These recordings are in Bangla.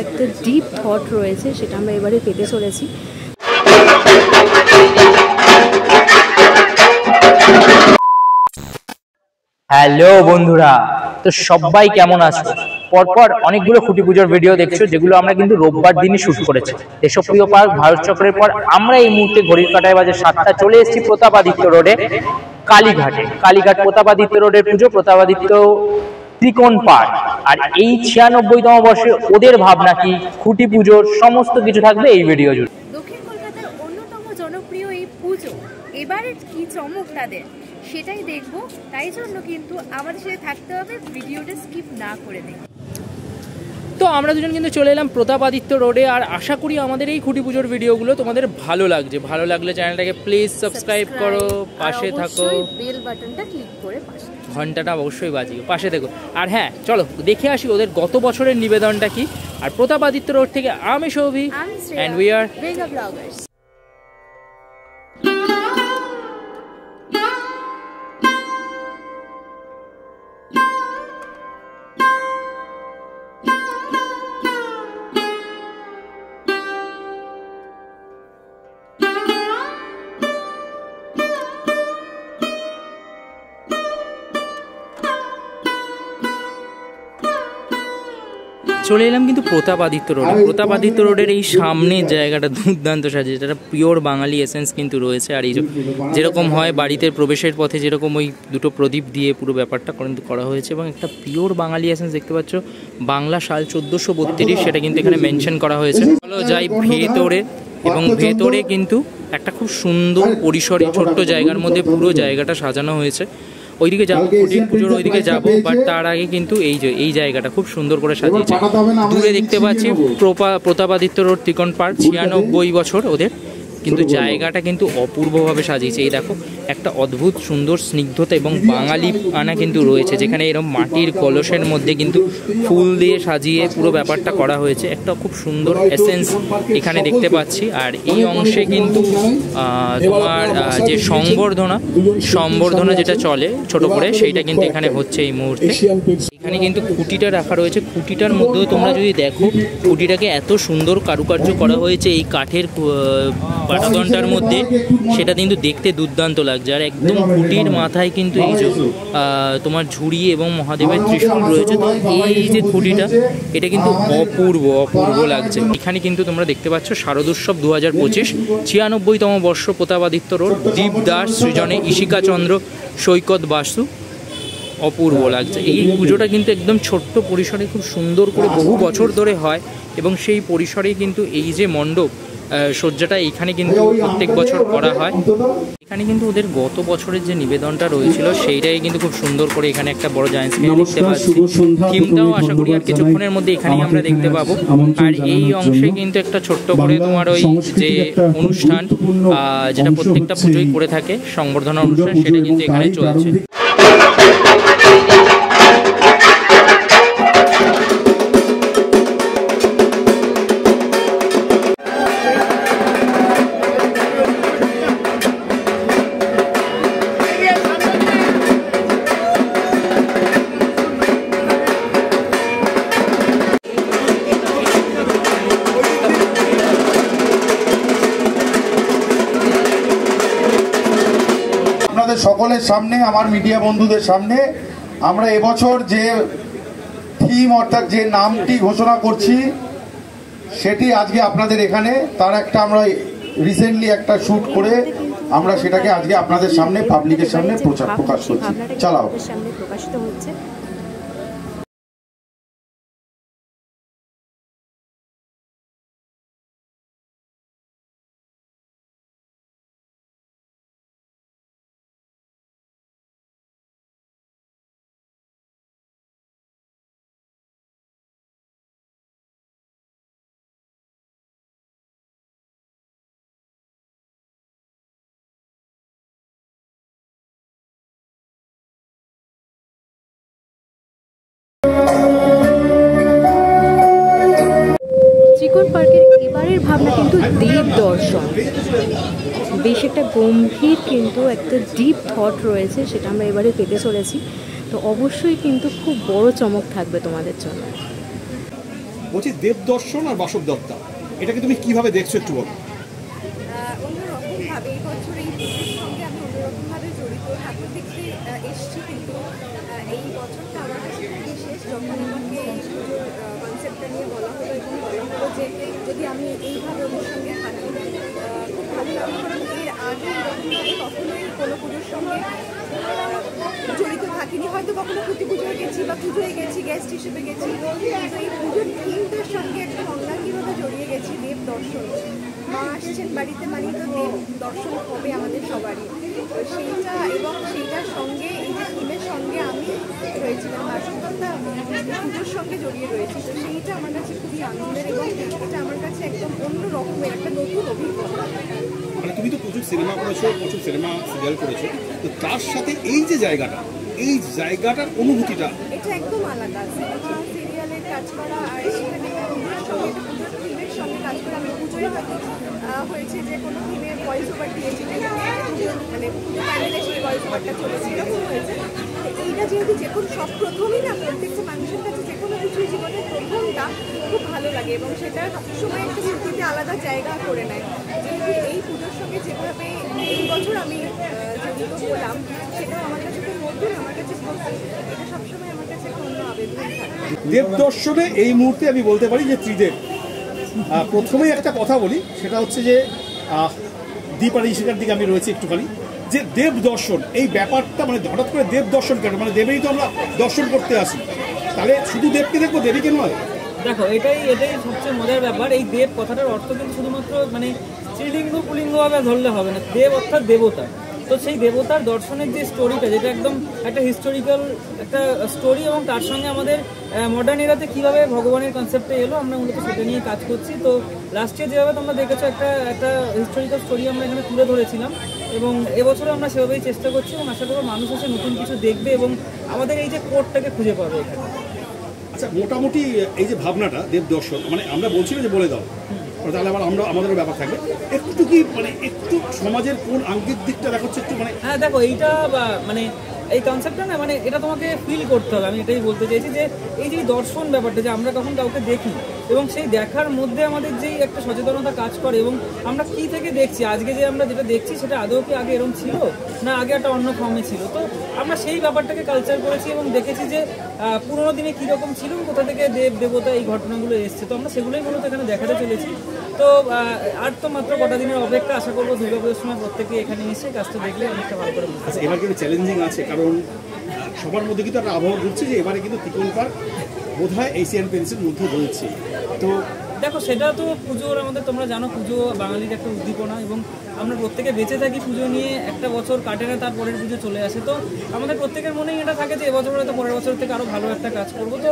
একটা ডিপ থট রয়েছে, সেটা আমরা এবারে পেতে চলেছি। হ্যালো বন্ধুরা, তো সবাই কেমন আছো? পরপর অনেকগুলো খুঁটি পুজোর ভিডিও দেখছো, যেগুলো আমরা কিন্তু রোববার দিনই শুট করেছি। দেশপ্রিয় পার্ক ভারত চক্রের পর আমরা এই মুহূর্তে ঘড়ির কাঁটায় বাজে 7টা চলে এসেছি প্রতাপাদিত্য রোডে কালীঘাটে। কালীঘাট প্রতাপাদিত্য রোডের পুজো, প্রতাপাদিত্য ত্রিকোণ পার্ক। আর এই 96তম বর্ষে ওদের ভাবনা কি, খুঁটি পুজোর সমস্ত কিছু থাকবে এই ভিডিও জুড়ে। দক্ষিণ কলকাতার অন্যতম জনপ্রিয় এই পুজো এবারে কি চমক তাদের, সেটাই দেখবো। তাই জন্য কিন্তু আমাদের সাথে থাকতে হবে, ভিডিওটা স্কিপ না করে দেখো। তো আমরা দুজন কিন্তু চলে এলাম প্রতাপাদিত্য রোডে, আর আশা করি আমাদের এই খুঁটি পুজোর ভিডিওগুলো তোমাদের ভালো লাগছে। ভালো লাগলে চ্যানেলটাকে প্লিজ সাবস্ক্রাইব করো, পাশে থাকো, বেল বাটনটা ক্লিক করে পাশে ঘন্টাটা অবশ্যই বাজিও, পাশে দেখো। আর হ্যাঁ, চলো দেখে আসি ওদের গত বছরের নিবেদনটা কি। আর প্রতাপাদিত্য রোড থেকে আমি Souvik, and we are Vega Bloggers. চলে এলাম কিন্তু প্রতাপাদিত্য রোডে। প্রতাপাদিত্য রোডের এই সামনের জায়গাটা দুর্দান্ত সাজিয়েছে, এটা পিওর বাঙালি এসেন্স কিন্তু রয়েছে। আর এই যেরকম হয় বাড়িতে প্রবেশের পথে যেরকম ওই দুটো প্রদীপ দিয়ে পুরো ব্যাপারটা কিন্তু করা হয়েছে, এবং একটা পিওর বাঙালি এসেন্স দেখতে পাচ্ছ। বাংলা সাল 1432, সেটা কিন্তু এখানে মেনশন করা হয়েছে। চলো যাই ভেতরে, এবং ভেতরে কিন্তু একটা খুব সুন্দর পরিসরে ছোট্ট জায়গার মধ্যে পুরো জায়গাটা সাজানো হয়েছে। ওইদিকে যাবো, কুটির পুজোর ওইদিকে যাবো, বাট তার আগে কিন্তু এই জায়গাটা খুব সুন্দর করে সাজিয়েছে। দূরে দেখতে পাচ্ছি প্রতাপাদিত্য রোড ত্রিকোণ পার্ক, 96 বছর ওদের, কিন্তু জায়গাটা কিন্তু অপূর্বভাবে সাজিয়েছে। এই দেখো, একটা অদ্ভুত সুন্দর স্নিগ্ধতা এবং বাঙালি আনা কিন্তু রয়েছে, যেখানে এরকম মাটির কলসের মধ্যে কিন্তু ফুল দিয়ে সাজিয়ে পুরো ব্যাপারটা করা হয়েছে। একটা খুব সুন্দর এসেন্স এখানে দেখতে পাচ্ছি। আর এই অংশে কিন্তু তোমার যে সম্বর্ধনা যেটা চলে ছোট করে, সেইটা কিন্তু এখানে হচ্ছে এই মুহূর্তে। এখানে কিন্তু খুঁটিটা রাখা রয়েছে। খুঁটিটার মধ্যেও তোমরা যদি দেখো, খুঁটিটাকে এত সুন্দর কারুকার্য করা হয়েছে এই কাঠের পাটাতনটার মধ্যে, সেটা কিন্তু দেখতে দুর্দান্ত লাগছে। আর একদম খুঁটির মাথায় কিন্তু এই যে তোমার ঝুড়ি এবং মহাদেবের ত্রিশূল রয়েছে। তো এই যে খুঁটিটা, এটা কিন্তু অপূর্ব লাগছে। এখানে কিন্তু তোমরা দেখতে পাচ্ছ শারদোৎসব 2025, 96তম বর্ষ, প্রতাপাদিত্য রোড, দীপ দাস সৃজনে, ইশিকা চন্দ্র, সৈকত বাসু। অপূর্ব লাগছে। এই পুজোটা কিন্তু একদম ছোট্ট পরিসরে খুব সুন্দর করে বহু বছর ধরে হয়, এবং সেই পরিসরেই কিন্তু এই যে মণ্ডপ সজ্জাটা এইখানে কিন্তু প্রত্যেক বছর করা হয়। এখানে কিন্তু ওদের গত বছরের যে নিবেদনটা রয়েছিল, সেইটাই কিন্তু খুব সুন্দর করে এখানে একটা বড় জায়েন্ট স্ক্রিন দেখতে পাচ্ছি। থিমটাও আশা করি আর কিছুক্ষণের মধ্যে এখানেই আমরা দেখতে পাবো। আর এই অংশে কিন্তু একটা ছোট্ট করে তোমার ওই যে অনুষ্ঠান, যেটা প্রত্যেকটা পুজোই করে থাকে, সংবর্ধনা অনুষ্ঠান, সেটা কিন্তু এখানে চলছে। সকলের সামনে, আমার মিডিয়া বন্ধুদের সামনে, আমরা এবছর যে থিম অর্থাৎ যে নামটি ঘোষণা করছি, সেটি আজকে আপনাদের এখানে, তার একটা আমরা রিসেন্টলি একটা শুট করে আমরা সেটাকে আজকে আপনাদের সামনে, পাবলিকের সামনে প্রকাশ করছি। চালাও। প্রকাশিত হচ্ছে। ত্রিকোণ পার্কের এবারের ভাবনা কিন্তু দেব দর্শন। বেশ একটা গম্ভীর কিন্তু একটা ডিপ থট রয়েছে, সেটা আমরা এবারে পেতে চলেছি। তো অবশ্যই কিন্তু খুব বড় চমক থাকবে তোমাদের জন্য। বলছি দেবদর্শন আর বাসব দত্তা, এটাকে তুমি কিভাবে দেখছো একটু বলো। অন্যরকমভাবে এই বছর এই পুজোর সঙ্গে আমি অন্যরকমভাবে জড়িত, ঠাকুর দেখতে এসেছি, কিন্তু এই বছরটা আমার কাছে খুব বিশেষ। যখন আমাকে এই পুজোর কনসেপ্টটা নিয়ে বলা হলো এবং বলা হলো যে যদি আমি এইভাবে ওদের সঙ্গে থাকি, খুব ভালো লাগলো। কারণ এর আগে এরকমভাবে কখনোই কোনো পুজোর সঙ্গে জড়িত থাকিনি। হয়তো কখনো প্রতি পুজোয় গেছি বা পুজোয় গেছি, গেস্ট হিসেবে গেছি, কিন্তু এই পুজোর থিমটার সঙ্গে একদম অঙ্গাঙ্গিভাবে জড়িয়ে গেছি। দেব দর্শন, মা আসছেন বাড়িতে মানেই তো দেব দর্শন হবে আমাদের সবারই। তো সেইটা এবং সেইটার সঙ্গে এই যে থিমের সঙ্গে আমি রয়েছিলাম, বাসন্ততা পুজোর সঙ্গে জড়িয়ে রয়েছি। তো সেইটা আমার কাছে খুবই আনন্দের এবং এটা আমার কাছে একদম অন্য রকমের একটা নতুন অভিজ্ঞতা। মানে তুমি তো প্রচুর সিনেমা করেছো, প্রচুর সিনেমা সিরিয়াল করেছো, তো তার সাথে এই যে জায়গাটার অনুভূতিটা এটা একদম আলাদা। সিনেমা সিরিয়ালের কাজ করা আর সেখানে পুজোর সঙ্গে পুজোর থিমের সঙ্গে কাজ করা। আমি পুজোয় হয়তো হয়েছে যে কোনো থিমের ভয়েস ওভার দিয়েছি, মানে পুজো প্যান্ডেলে সেই ভয়েস ওভারটা চলেছে, এরকম হয়েছে। এইটা যেহেতু যে কোনো সব প্রথমই না, প্রত্যেকটা মানুষের কাছে যে কোনো কিছুই জীবনের প্রথমটা খুব ভালো লাগে এবং সেটা সবসময় একটা স্মৃতিতে আলাদা জায়গা করে নেয়। যেহেতু এই পুজোর সঙ্গে যেভাবে এই বছর আমি জড়িত হলাম, সেটাও আমার কাছে খুব নতুন, আমার কাছে এটা সবসময় আমার কাছে একটা অন্য আবেদন থাকে। দেবদর্শনে এই মুহূর্তে আমি বলতে পারি যে ত্রিদেব। প্রথমেই একটা কথা বলি, সেটা হচ্ছে যে দীপ আর ঈশিকার দিকে আমি রয়েছি একটুখানি, যে দেব দর্শন এই ব্যাপারটা, মানে হঠাৎ করে দেব দর্শন কেন, মানে দেবেই তো আমরা দর্শন করতে আসি, তাহলে শুধু দেবকে দেখবো, দেবীকে নয়? দেখো, এটাই সবচেয়ে মজার ব্যাপার। এই দেব কথাটার অর্থ কিন্তু শুধুমাত্র মানে স্ত্রীলিঙ্গ পুলিঙ্গভাবে ধরলে হবে না। দেব অর্থাৎ দেবতা। তো সেই দেবতার দর্শনের যে স্টোরিটা, যেটা একদম একটা হিস্টোরিক্যাল একটা স্টোরি, এবং তার সঙ্গে আমাদের মডার্ন এরাতে কীভাবে ভগবানের কনসেপ্টে এলো, আমরা মূলত সেটা নিয়ে কাজ করছি। তো লাস্ট ইয়ার যেভাবে তোমরা দেখেছো একটা হিস্টোরিক্যাল স্টোরি আমরা এখানে তুলে ধরেছিলাম, এবং এবছরও আমরা সেভাবেই চেষ্টা করছি এবং আশা করব মানুষ এসে নতুন কিছু দেখবে এবং আমাদের এই যে কোডটাকে খুঁজে পাবে এখানে। আচ্ছা, মোটামুটি এই যে ভাবনাটা দেব দর্শন, মানে আমরা বলছি না যে বলে দাও, তাহলে আবার আমাদেরও ব্যাপার থাকবে, একটু কি মানে একটু সমাজের কোন আঙ্গিক দিকটা দেখাচ্ছে একটু, মানে হ্যাঁ দেখো, এইটা মানে এই কনসেপ্টটা না, মানে এটা তোমাকে ফিল করতে হবে। আমি এটাই বলতে চাইছি যে এই যে দর্শন ব্যাপারটা, যে আমরা তখন কাউকে দেখি এবং সেই দেখার মধ্যে আমাদের যেই একটা সচেতনতা কাজ করে, এবং আমরা কি থেকে দেখছি, আজকে যে আমরা যেটা দেখছি সেটা আদৌ কি আগে এরকম ছিল না আগে একটা অন্য ফর্মে ছিল। তো আমরা সেই ব্যাপারটাকে কালচার করেছি এবং দেখেছি যে পুরোনো দিনে কীরকম ছিল, কোথা থেকে দেবতা এই ঘটনাগুলো এসছে। তো আমরা সেগুলোই মূলত এখানে দেখাতে চলেছি। তো আর তো মাত্র কটা দিনের অপেক্ষা, আশা করবো দুর্গাপুজোর সময় প্রত্যেকে এখানে এসে কাজটা দেখলে অনেকটা ভালো করে বুঝতে। আচ্ছা, এবার কিন্তু চ্যালেঞ্জিং আছে, কারণ সবার মধ্যে কিন্তু একটা আবহাওয়া ঘুরছে যে এবারে কিন্তু ত্রিকোণ পার্ক বোধহয় এশিয়ান পেন্সিলের মধ্যে রয়েছে। তো দেখো, সেটা তো পুজোর আমাদের, তোমরা জানো পুজো বাঙালির একটা উদ্দীপনা, এবং আমরা প্রত্যেকে বেঁচে থাকি পুজো নিয়ে। একটা বছর কাটে না, তার পরের পুজো চলে আসে। তো আমাদের প্রত্যেকের মনেই এটা থাকে যে এবছর হয়তো পরের বছর থেকে আরও ভালো একটা কাজ করবো। তো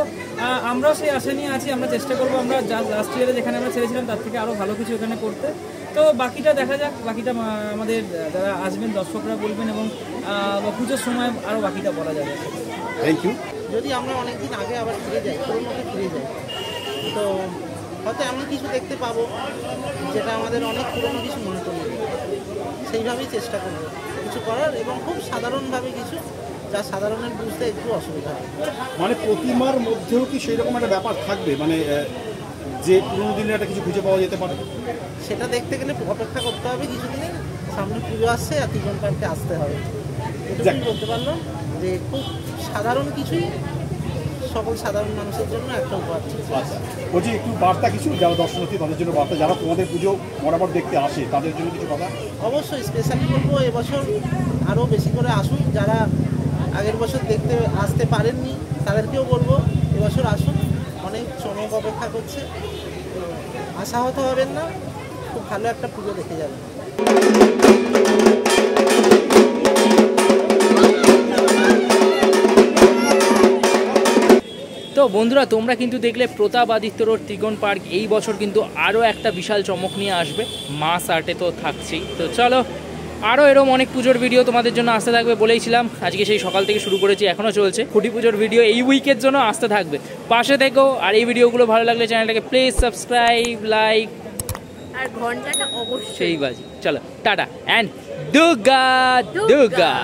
আমরাও সেই আশা নিয়ে আছি, আমরা চেষ্টা করবো আমরা লাস্ট ইয়ারে যেখানে আমরা ছেড়েছিলাম তার থেকে আরও ভালো কিছু এখানে করতে। তো বাকিটা দেখা যাক, বাকিটা আমাদের যারা আসবেন দর্শকরা বলবেন, এবং পুজোর সময় আরও বাকিটা বলা যাবে। Thank you. যদি আমরা অনেকদিন আগে আবার ফিরে যাই, পুরোনোকে ফিরে যাই, তো হয়তো এমন কিছু দেখতে পাবো যেটা আমাদের অনেক পুরোনো কিছু মনে করিয়ে দেবে। সেইভাবেই চেষ্টা করবো কিছু করার, এবং খুব সাধারণভাবে কিছু, যা সাধারণের বুঝতে একটু অসুবিধা হয়। মানে প্রতিমার মধ্যেও কি সেই রকম একটা ব্যাপার থাকবে, মানে যে পুরোনো দিনের একটা কিছু খুঁজে পাওয়া যেতে পারে? সেটা দেখতে গেলে অপেক্ষা করতে হবে কিছুদিনের, সামনে পুজো আসছে আর ত্রিকোণ পার্কে আসতে হবে। এটুকুই বলতে পারলাম যে খুব সাধারণ কিছুই সকল সাধারণ মানুষের জন্য একটা উপহার। আচ্ছা, বলছি একটু বার্তা কিছু, যারা দর্শনার্থী তাদের জন্য বার্তা, যারা তোমাদের পুজো বরাবর দেখতে আসে তাদের জন্য কিছু কথা? অবশ্যই স্পেশালি বলবো এবছর আরও বেশি করে আসুন। যারা আগের বছর দেখতে আসতে পারেননি তাদেরকেও বলবো এবছর আসুন, অনেক চমক অপেক্ষা করছে। আশাহত হবেন না, খুব ভালো একটা পুজো দেখে যাবেন। তো বন্ধুরা, তোমরা কিন্তু দেখলে প্রতাপাদিত্য রোড ত্রিকোণ পার্ক এই বছর কিন্তু আরও একটা বিশাল চমক নিয়ে আসবে। মাস আর্টে তো থাকছেই। তো চলো, আরও এরকম অনেক পুজোর ভিডিও তোমাদের জন্য আসতে থাকবে বলেইছিলাম। আজকে সেই সকাল থেকে শুরু করেছি, এখনও চলছে। খুঁটি পুজোর ভিডিও এই উইকের জন্য আসতে থাকবে, পাশে থেকো। আর এই ভিডিওগুলো ভালো লাগলে চ্যানেলটাকে প্লিজ সাবস্ক্রাইব, লাইক আর ঘন্টাটা অবশ্যই বাজি। চলো, টাটা অ্যান্ড দুর্গা দুর্গা।